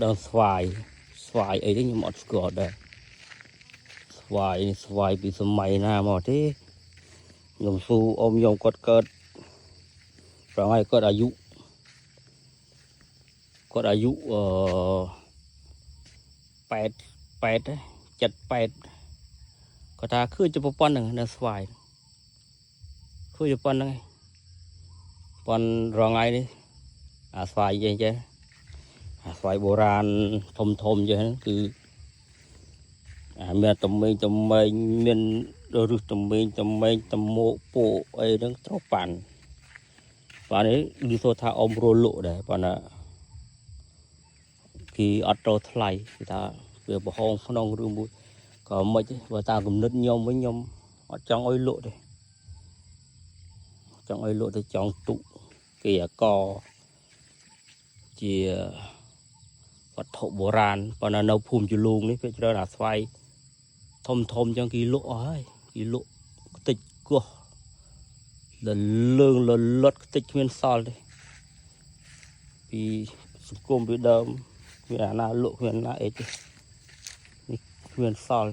ដល់ស្វាយអីទេខ្ញុំអត់ស្គាល់ដែរស្វាយពីសម័យណាមកទេខ្ញុំស៊ូអ៊ំខ្ញុំគាត់កើតប្រហែលគាត់អាយុ8 8 78គាត់ថាឃើញទៅប៉ុណ្្នឹងនៅស្វាយឃើញទៅប៉ុណ្្នឹងឯងប៉ុនរងថ្ងៃនេះអាស្វាយចេះអាស្វាយបុរាណធំចេះគឺមានតំមេងមានរឹសតំមេងតមោកពោអីហ្នឹងត្រូវប៉ាន់បាទនេះឮសូថាអ៊ំរលក់ដែរប៉ុន្តែគេអត់ត្រូវថ្លៃគេថាវាប្រហោងក្នុងឬមួយក៏មិនទេបើតាមគំនិតខ្ញុំវិញខ្ញុំអត់ចង់ឲ្យលក់ទេចង់ឲ្យលក់ទៅចង់ទុកគេអាកជាវត្ថុបុរាណប៉ុន្តែនៅភូមិជលូងនេះពេលច្រើនអាស្វាយធំចឹងគេលក់អស់ហើយគេលក់ខ្ទេចគោះលឿងលលត់ខ្ទេចគ្មានសល់ទេពីសង្គមពីដើមគ្មានអាណាលក់គ្មានអាណាអីទេនេះគ្មានសល់